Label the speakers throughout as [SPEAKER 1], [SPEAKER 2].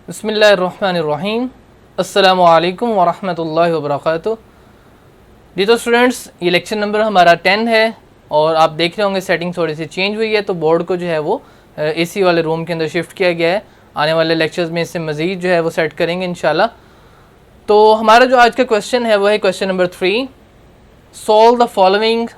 [SPEAKER 1] बिस्मिल्लाहिर्रहमानिर्रहीम। अस्सलामु अलैकुम वरहमतुल्लाहि वबरकातुहू। जी तो स्टूडेंट्स, ये लेक्चर नंबर हमारा 10 है और आप देख रहे होंगे सेटिंग थोड़ी सी चेंज हुई है, तो बोर्ड को जो है वो एसी वाले रूम के अंदर शिफ्ट किया गया है। आने वाले लेक्चर्स में इससे मज़ीद जो है वो सेट करेंगे इंशाल्लाह। तो हमारा जो आज का क्वेश्चन है वो है question number 3, solve the following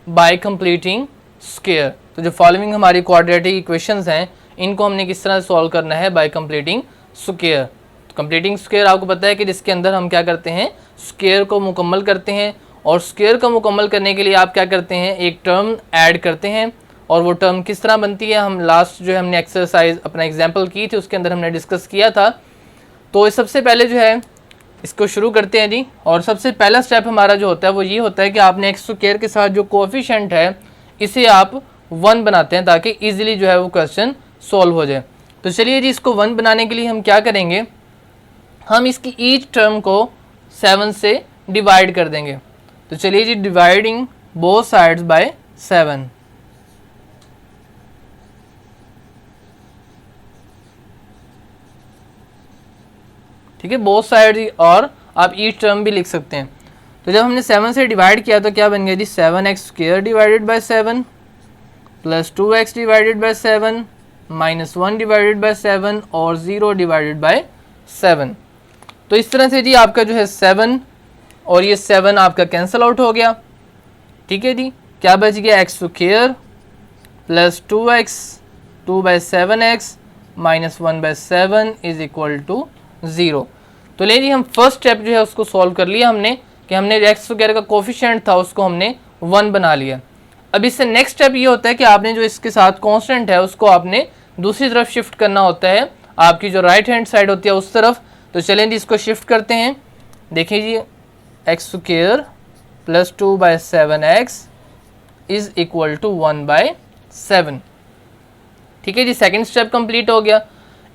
[SPEAKER 1] bye completing square. तो जो फॉलोइंग हमारी क्वाड्रेटिक इक्वेशंस हैं इनको हमने किस तरह सॉल्व करना है बाय कंप्लीटिंग स्क्वायर। तो कंप्लीटिंग स्क्वायर आपको पता है कि जिसके अंदर हम क्या करते हैं, स्क्वायर को मुकम्मल करते हैं, और स्क्वायर को मुकम्मल करने के लिए आप क्या करते हैं, एक टर्म ऐड करते हैं। और वो टर्म किस तरह बनती है, हम लास्ट जो हमने एक्सरसाइज अपना एग्जाम्पल की थी उसके अंदर हमने डिस्कस किया था। तो सबसे पहले जो है इसको शुरू करते हैं जी। और सबसे पहला स्टेप हमारा जो होता है वो ये होता है कि आपने एक्स स्क्वायर के साथ जो कोएफिशिएंट है इसे आप 1 बनाते हैं ताकि इजीली जो है वो क्वेश्चन सॉल्व हो जाए। तो चलिए जी, इसको 1 बनाने के लिए हम क्या करेंगे, हम इसकी ईच टर्म को 7 से डिवाइड कर देंगे। तो चलिए जी, डिवाइडिंग बोथ साइड्स बाय 7। ठीक है, बोथ साइड, और आप ईच टर्म भी लिख सकते हैं। तो जब हमने 7 से डिवाइड किया तो क्या बन गया जी, 7x square divided by 7 plus 2x divided by 7 minus 1 divided by 7 और 0 डिवाइडेड बाय 7। तो इस तरह से जी आपका जो है 7 और ये 7 आपका कैंसिल आउट हो गया। ठीक है जी, क्या बच गया, X square plus 2x 2 by 7x minus 1 by 7 is equal to 0। तो ले जी, हम फर्स्ट स्टेप जो है उसको सॉल्व कर लिया हमने कि हमने एक्स स्क्वायर का कोफिशिएंट था उसको हमने 1 बना लिया। अब इससे नेक्स्ट स्टेप ये होता है कि आपने जो इसके साथ कांस्टेंट है उसको आपने दूसरी तरफ शिफ्ट करना होता है, आपकी जो राइट हैंड साइड होती है उस तरफ। तो चलें जी, इसको शिफ्ट करते हैं। देखिए जी, x square plus 2 by 7x is equal to 1 by 7। ठीक है जी, सेकेंड स्टेप कंप्लीट हो गया।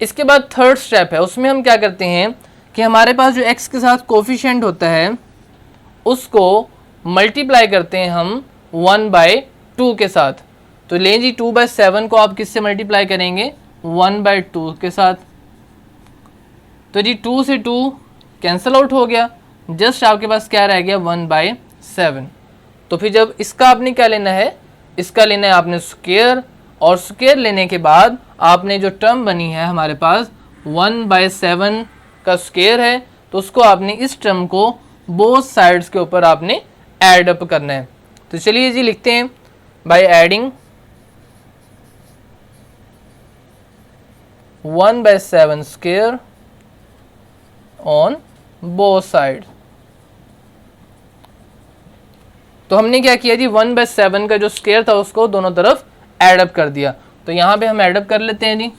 [SPEAKER 1] इसके बाद थर्ड स्टेप है, उसमें हम क्या करते हैं कि हमारे पास जो x के साथ कोफिशिएंट होता है उसको मल्टीप्लाई करते हैं हम 1 बाय 2 के साथ। तो लें जी, 2 बाय 7 को आप किससे मल्टीप्लाई करेंगे, 1 बाय 2 के साथ। तो जी 2 से 2 कैंसिल आउट हो गया, जस्ट आपके पास क्या रह गया, 1 बाय 7। तो फिर जब इसका आपने क्या लेना है, इसका लेना है आपने स्क्वायर, और स्क्वायर लेने के बाद आपने जो टर्म बनी है हमारे पास 1 बाय 7 का स्क्वायर है, तो उसको आपने इस टर्म को बोथ साइड्स के ऊपर आपने ऐड अप करना है। तो चलिए जी लिखते हैं, by adding 1 by 7 square on both side. तो हमने क्या किया जी, 1 बाय 7 का जो स्क्वायर था उसको दोनों तरफ ऐड अप कर दिया। तो यहां पे हम ऐड अप कर लेते हैं जी।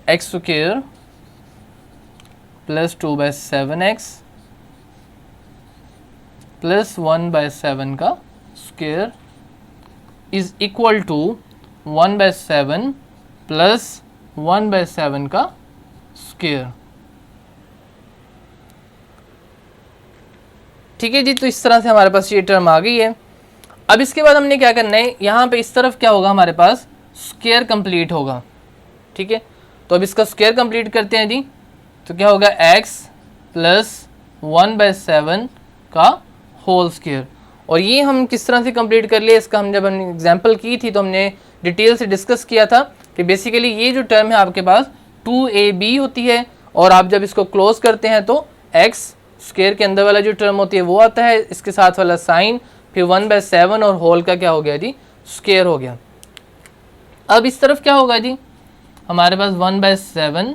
[SPEAKER 1] X square plus 2 by 7x plus 1 by 7 का square is equal to 1 by 7 plus 1 by 7 का स्क्वायर। ठीक है जी, तो इस तरह से हमारे पास ये टर्म आ गई है। अब इसके बाद हमने क्या करना है, यहाँ पे इस तरफ क्या होगा, हमारे पास स्क्वायर कंप्लीट होगा। ठीक है, तो अब इसका स्क्वायर कंप्लीट करते हैं जी। तो क्या होगा, x प्लस 1 बाय 7 का होल स्क्वायर। और ये हम किस तरह से कंप्लीट कर लिए, इसका हम जब हमने एग्जांपल की थी तो हमने डिटेल से डिस्कस किया था कि बेसिकली ये जो टर्म है आपके पास 2ab होती है, और आप जब इसको क्लोज करते हैं तो x स्क्वायर के अंदर वाला जो टर्म होती है वो आता है, इसके साथ वाला साइन, फिर 1 बाय 7 और होल का क्या हो गया जी, स्क्वायर हो गया। अब इस तरफ क्या होगा जी, हमारे पास 1 बाय 7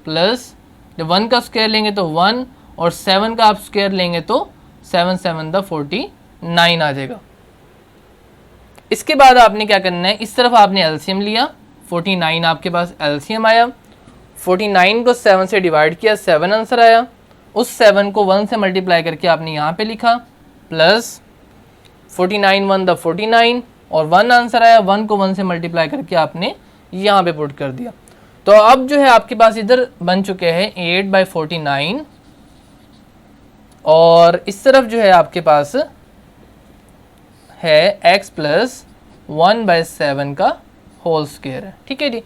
[SPEAKER 1] प्लस, जब 1 का स्क्वायर लेंगे तो 1 और 7 का आप स्क्वायर लेंगे तो 7 7 द 49 आ जाएगा। इसके बाद आपने क्या करना है, इस तरफ आपने एलसीएम लिया, 49 आपके पास एलसीएम आया, 49 को 7 से डिवाइड किया, 7 आंसर आया। उस 7 को 1 से मल्टीप्लाई करके आपने यहाँ पे लिखा, प्लस 49 1 द 49 और 1 आंसर आया, 1 को 1 से मल्टीप्लाई करके आपने यहाँ पे पुट कर दिया। तो अब जो है आपके पास इधर बन चुके हैं 8 बाई 49 और इस तरफ जो है आपके पास है x प्लस 1/7 का होल स्क्वायर है। ठीक है जी।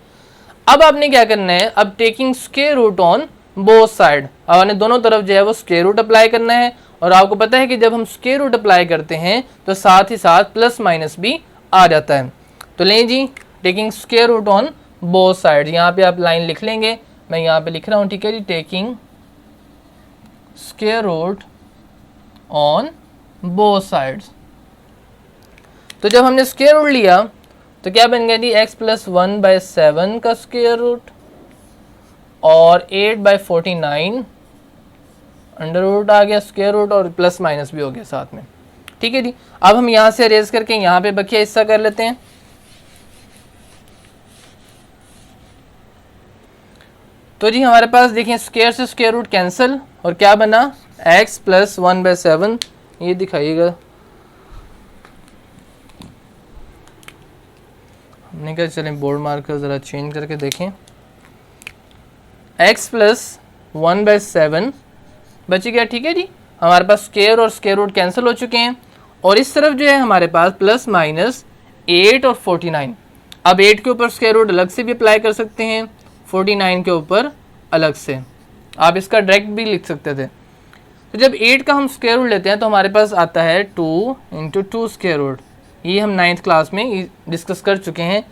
[SPEAKER 1] अब आपने क्या करना है, अब taking square root on both side, अब आपने दोनों तरफ जो है वो स्क्वायर रूट अप्लाई करना है। और आपको पता है कि जब हम स्क्वायर रूट अप्लाई करते हैं तो साथ ही साथ प्लस माइनस भी आ जाता है। तो लें जी, taking square root on both side, यहाँ पे आप लाइन लिख लेंगे, मैं यहाँ पे लिख रहा हूँ। ठीक है जी, taking square root on both sides. तो जब हमने स्क्वायर रूट लिया तो क्या बन गया जी, x प्लस 1/7 का स्क्वायर रूट और 8/49 अंडर रूट आ गया स्क्वायर रूट, और प्लस माइनस भी हो गया साथ में। ठीक है जी। अब हम यहाँ से अरेज करके यहाँ पे बकिया हिस्सा कर लेते हैं। तो जी हमारे पास देखिए स्क्वायर से स्क्वायर रूट कैंसिल, और क्या बना, x प्लस 1/7, ये दिखाइएगा। हमने कहा चलें बोर्ड मार्कर ज़रा चेंज करके देखें। x प्लस 1/7 बच गया। ठीक है जी, हमारे पास स्क्वायर और स्क्वायर रूट कैंसिल हो चुके हैं, और इस तरफ जो है हमारे पास प्लस माइनस 8 और 49। अब 8 के ऊपर स्क्वायर रूट अलग से भी अप्लाई कर सकते हैं, 49 के ऊपर अलग से, आप इसका डायरेक्ट भी लिख सकते थे। तो जब 8 का हम स्क्वायर रूट लेते हैं तो हमारे पास आता है 2 × 2 स्क्वायर रूट, ये हम 9th क्लास में डिस्कस कर चुके हैं।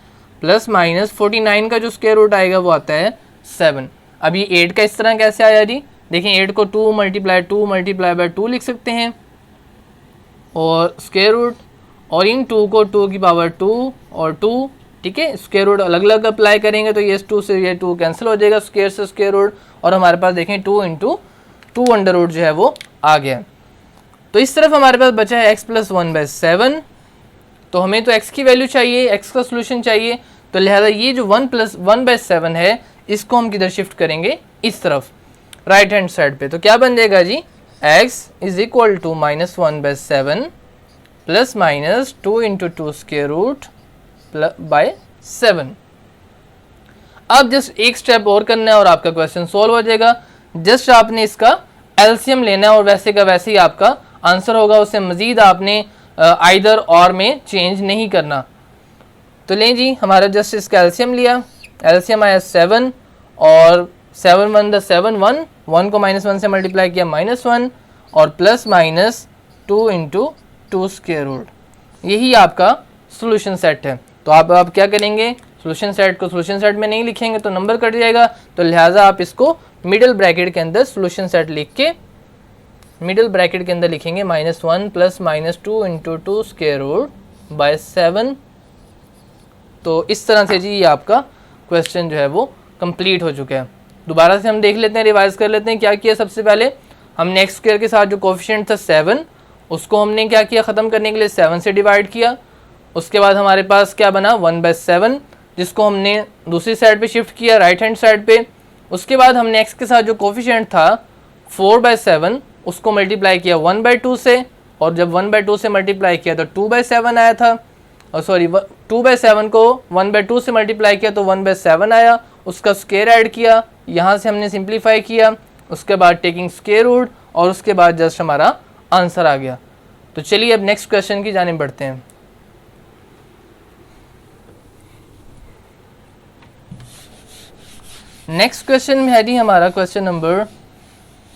[SPEAKER 1] प्लस माइनस 49 का जो स्क्वायर रूट आएगा वो आता है 7। अब ये 8 का इस तरह कैसे आया जी, देखें 8 को 2 × 2 लिख सकते हैं, और स्क्वायर रूट, और इन 2 को 2 की पावर 2 और 2, ठीक है, स्क्वायर रूट अलग अलग अप्लाई करेंगे तो ये 2 से ये 2 कैंसिल हो जाएगा, स्क्वायर से स्क्वायर रूट, और हमारे पास देखें 2 × 2 अंडर रूट जो है वो आ गया। तो इस तरफ हमारे पास बचा है x प्लस 1/7। तो हमें तो x की वैल्यू चाहिए, x का सोल्यूशन चाहिए, तो लिहाजा ये जो 1 प्लस 1/7 है इसको हम किधर शिफ्ट करेंगे, इस तरफ राइट हैंड साइड पे। तो क्या बन जाएगा जी, x is equal to -1/7 plus minus 2 × 2 square root by 7। अब जस्ट एक स्टेप और करना है और आपका क्वेश्चन सॉल्व हो जाएगा। जस्ट आपने इसका एलसीएम लेना है और वैसे का वैसे ही आपका आंसर होगा, उससे मजीद आपने आइदर और में चेंज नहीं करना। तो लें जी, हमारा जस्ट इसका एलसीएम लिया, एलसीएम आया 7, और 7 1 द 7 1 को -1 से मल्टीप्लाई किया -1, और प्लस माइनस 2 × 2 स्क्वायर रूट, यही आपका सोल्यूशन सेट है। तो आप क्या करेंगे, सोल्यूशन सेट को सोल्यूशन सेट में नहीं लिखेंगे तो नंबर कट जाएगा, तो लिहाजा आप इसको मिडिल ब्रैकेट के अंदर सोल्यूशन सेट लिख के मिडिल ब्रैकेट के अंदर लिखेंगे -1 प्लस -2 × 2 स्क्वायर रूट बाय 7। तो इस तरह से जी ये आपका क्वेश्चन जो है वो कंप्लीट हो चुका है। दोबारा से हम देख लेते हैं, रिवाइज कर लेते हैं क्या किया। सबसे पहले हमने एक्स स्क्वायर के साथ जो कोफिशिएंट था 7, उसको हमने क्या किया, ख़त्म करने के लिए 7 से डिवाइड किया। उसके बाद हमारे पास क्या बना 1/7, जिसको हमने दूसरी साइड पे शिफ्ट किया, राइट हैंड साइड पे। उसके बाद हमने एक्स के साथ जो कोफिशिएंट था 4/7, उसको मल्टीप्लाई किया 1/2 से, और जब 1/2 से मल्टीप्लाई किया तो 2/7 आया था, और सॉरी 2/7 को 1/2 से मल्टीप्लाई किया तो 1/7 आया, उसका स्क्वायर ऐड किया, यहाँ से हमने सिंप्लीफाई किया, उसके बाद टेकिंग स्क्वायर रूट, और उसके बाद जस्ट हमारा आंसर आ गया। तो चलिए अब नेक्स्ट क्वेश्चन की जानिब बढ़ते हैं। नेक्स्ट क्वेश्चन में है जी हमारा क्वेश्चन नंबर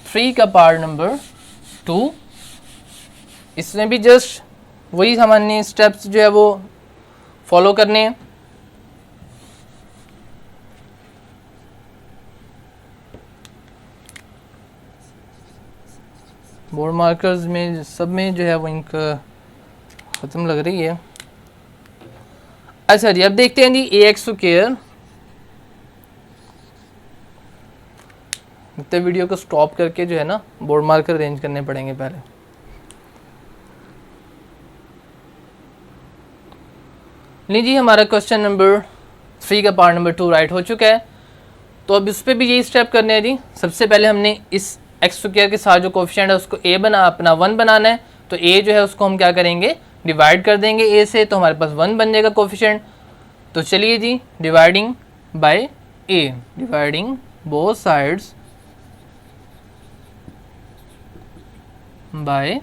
[SPEAKER 1] 3 का पार्ट नंबर 2। इसमें भी जस्ट वही सामान्य स्टेप्स जो है वो फॉलो करने हैं। बोर्ड मार्कर्स में सब में जो है वो इनका ख़त्म लग रही है। अच्छा जी, अब देखते हैं जी ax स्क्वायर। इतने वीडियो को स्टॉप करके जो है ना बोर्ड मार्कर अरेंज करने पड़ेंगे पहले। लीजिए, हमारा क्वेश्चन नंबर 3 का पार्ट नंबर 2 राइट हो चुका है। तो अब इस पर भी यही स्टेप करने हैं जी। सबसे पहले हमने इस एक्स स्क्वायर के साथ जो कोफिशिएंट है उसको a बना अपना 1 बनाना है। तो a जो है उसको हम क्या करेंगे, डिवाइड कर देंगे a से, तो हमारे पास 1 बन जाएगा कोफिशिएंट। तो चलिए जी, dividing by a, dividing both sides by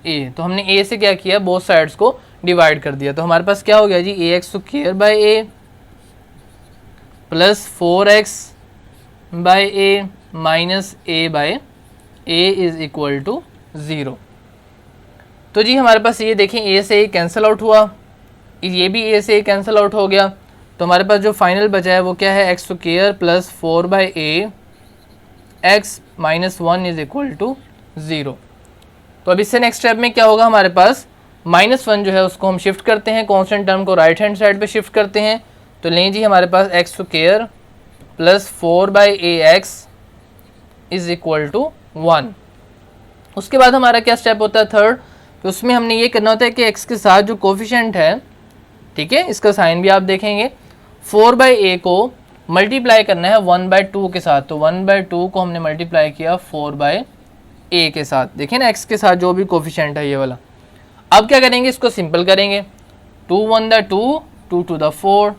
[SPEAKER 1] A. तो हमने ए से क्या किया, बोथ साइड्स को डिवाइड कर दिया। तो हमारे पास क्या हो गया जी, A x square by A plus 4x by A minus A by A is equal to 0। तो जी हमारे पास ये देखें, ए से ए कैंसिल आउट हुआ, ये भी ए से ए कैंसिल आउट हो गया। तो हमारे पास जो फाइनल बचा है वो क्या है, X square plus 4 by A X minus 1 is equal to 0। तो अब इससे नेक्स्ट स्टेप में क्या होगा, हमारे पास -1 जो है उसको हम शिफ्ट करते हैं, कांस्टेंट टर्म को राइट हैंड साइड पे शिफ्ट करते हैं। तो लें जी हमारे पास x square plus 4 by A x is equal to 1। उसके बाद हमारा क्या स्टेप होता है, थर्ड। तो उसमें हमने ये करना होता है कि x के साथ जो कोफिशेंट है, ठीक है, इसका साइन भी आप देखेंगे, 4 बाई ए को मल्टीप्लाई करना है 1/2 के साथ। तो 1/2 को हमने मल्टीप्लाई किया 4 बाई ए के साथ, देखिए ना x के साथ जो भी कोफिशेंट है ये वाला। अब क्या करेंगे, इसको सिंपल करेंगे, 2 1 द 2 2 2 द 4।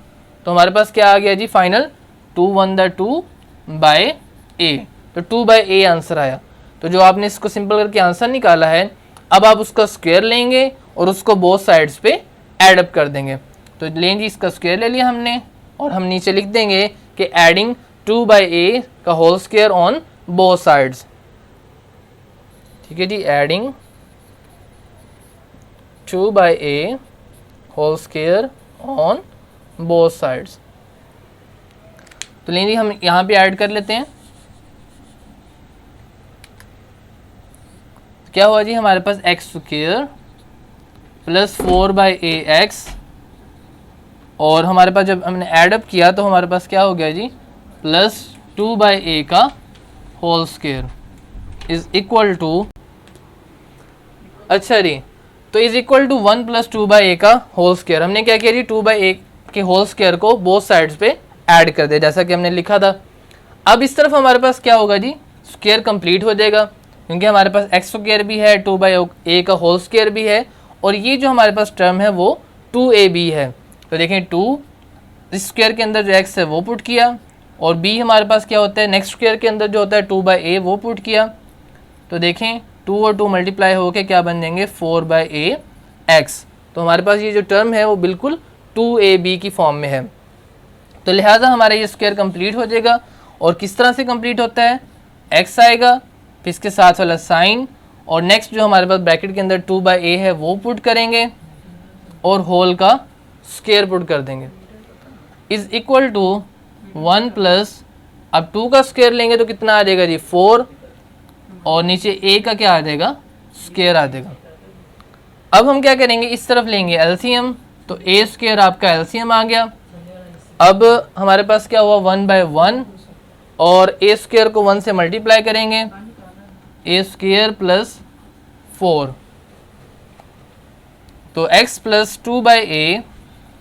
[SPEAKER 1] तो हमारे पास क्या आ गया जी फाइनल, 2 1 द 2 बाय ए। तो 2 बाई ए आंसर आया। तो जो आपने इसको सिंपल करके आंसर निकाला है, अब आप उसका स्क्वायर लेंगे और उसको बोथ साइड्स पे ऐड अप कर देंगे। तो लें जी, इसका स्क्वायर ले लिया हमने और हम नीचे लिख देंगे कि एडिंग 2 बाई ए का whole square on both sides. ठीक है जी, adding 2 by a whole square on both sides. तो लें जी, हम यहाँ पे ऐड कर लेते हैं। क्या हुआ जी, हमारे पास x square plus 4 by A x, और हमारे पास जब हमने ऐड अप किया तो हमारे पास क्या हो गया जी, प्लस 2 बाई ए का whole square is equal to, अच्छा जी, तो is equal to 1 plus 2 by a का होल स्क्वायर। हमने क्या किया जी, 2 बाई ए के होल स्क्वायर को बोथ साइड्स पे ऐड कर दिया जैसा कि हमने लिखा था। अब इस तरफ हमारे पास क्या होगा जी, स्क्वायर कंप्लीट हो जाएगा, क्योंकि हमारे पास एक्स स्क्वायर भी है, 2 बाई ए का होल स्क्वायर भी है, और ये जो हमारे पास टर्म है वो 2ab है। तो देखें, 2 इस स्क्वायर के अंदर जो x है वो पुट किया, और b हमारे पास क्या होता है, नेक्स्ट स्क्वायर के अंदर जो होता है 2 बाई ए वो पुट किया। तो देखें 2 और 2 मल्टीप्लाई होकर क्या बन जाएंगे, 4 बाई ए एक्स। तो हमारे पास ये जो टर्म है वो बिल्कुल 2ab की फॉर्म में है। तो लिहाजा हमारा ये स्क्वायर कंप्लीट हो जाएगा। और किस तरह से कंप्लीट होता है, x आएगा, फिर इसके साथ वाला साइन, और नेक्स्ट जो हमारे पास ब्रैकेट के अंदर 2 बाई ए है वो पुट करेंगे, और होल का स्क्वायर पुट कर देंगे, इज इक्वल टू 1 प्लस, अब 2 का स्क्वायर लेंगे तो कितना आ जाएगा जी, 4, और नीचे a का क्या आ जाएगा, स्क्वायर आ जाएगा। अब हम क्या करेंगे, इस तरफ लेंगे एलसीएम, तो a स्क्वायर आपका एलसीएम आ गया। अब हमारे पास क्या हुआ, 1 बाई 1, और a स्क्वायर को 1 से मल्टीप्लाई करेंगे, a स्क्वायर प्लस 4, तो x प्लस 2 बाई ए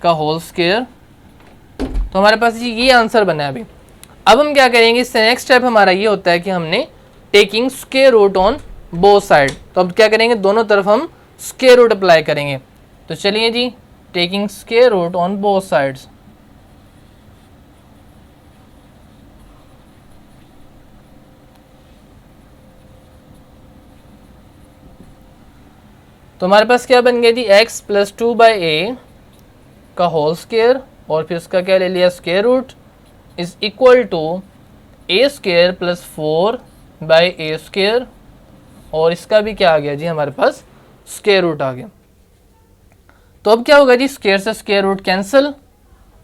[SPEAKER 1] का होल स्क्वायर। तो हमारे पास ये आंसर बना है अभी। अब हम क्या करेंगे, इससे नेक्स्ट स्टेप हमारा ये होता है कि हमने taking square root on both side. तो अब क्या करेंगे, दोनों तरफ हम स्क्वायर रूट अप्लाई करेंगे। तो चलिए जी, taking square root on both sides. तो हमारे पास क्या बन गया जी, x प्लस 2 बाई ए का होल स्क्वायर, और फिर उसका क्या ले लिया, square root, is equal to A square plus 4 by a square, और इसका भी क्या आ गया जी, हमारे पास स्क्वायर रूट आ गया। तो अब क्या होगा जी, स्क्वायर से स्क्वायर रूट कैंसिल,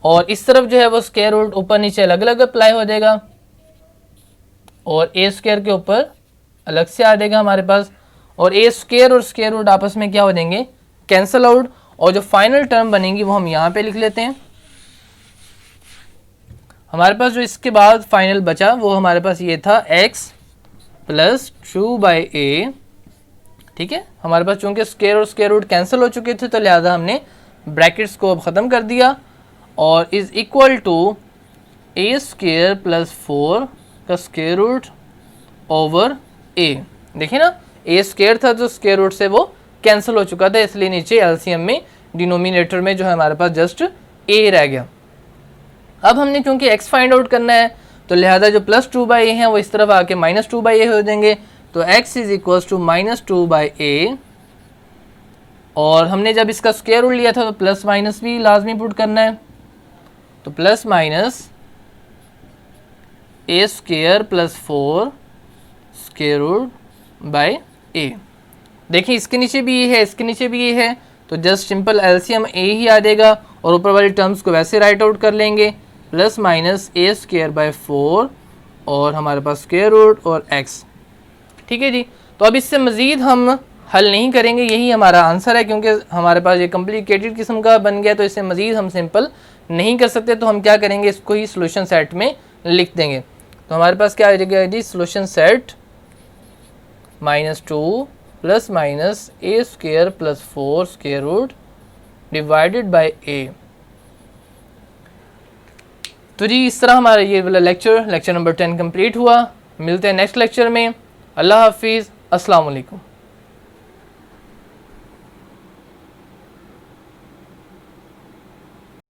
[SPEAKER 1] और इस तरफ जो है वो स्क्वायर रूट ऊपर नीचे अलग अलग अप्लाई हो जाएगा, और ए स्क्वायर के ऊपर अलग से आ जाएगा हमारे पास, और ए स्क्वायर और स्क्वायर रूट आपस में क्या हो जाएंगे, कैंसिल आउट, और जो फाइनल टर्म बनेगी वो हम यहाँ पे लिख लेते हैं। हमारे पास जो इसके बाद फाइनल बचा वो हमारे पास ये था x प्लस 2 बाई ए, ठीक है। हमारे पास चूंकि स्क्वायर और स्क्वायर रूट कैंसिल हो चुके थे, तो लिहाजा हमने ब्रैकेट्स को अब ख़त्म कर दिया, और is equal to A square plus 4 का स्क्वायर रूट ओवर ए। देखिए ना, ए स्क्वायर था जो स्क्वायर रूट से वो कैंसिल हो चुका था, इसलिए नीचे एलसीएम में डिनोमिनेटर में जो है हमारे पास जस्ट ए रह गया। अब हमने चूंकि x फाइंड आउट करना है, तो लिहाजा जो प्लस 2 बाई ए है वो इस तरफ आके -2 बाई ए हो जाएंगे। तो x is equal to -2/a, और हमने जब इसका स्क्वायर रूट लिया था तो प्लस माइनस भी लाजमी पुट करना है, तो plus minus a square plus 4 square root by a। देखिए इसके नीचे भी ये है, इसके नीचे भी ये है, तो जस्ट सिंपल एलसीएम a ही आ जाएगा और ऊपर वाली टर्म्स को वैसे राइट आउट कर लेंगे, plus minus a square by 4 और हमारे पास स्क्वायर रूट और x। ठीक है जी। तो अब इससे मज़ीद हम हल नहीं करेंगे, यही हमारा आंसर है, क्योंकि हमारे पास ये कॉम्प्लिकेटेड किस्म का बन गया, तो इससे मज़ीद हम सिंपल नहीं कर सकते। तो हम क्या करेंगे, इसको ही सोल्यूशन सेट में लिख देंगे। तो हमारे पास क्या आ जाएगा जी, solution set -2 plus minus a square plus 4 square root divided by a। तो जी इस तरह हमारा ये वाला लेक्चर नंबर 10 कंप्लीट हुआ। मिलते हैं नेक्स्ट लेक्चर में। अल्लाह हाफिज़, अस्सलाम वालेकुम।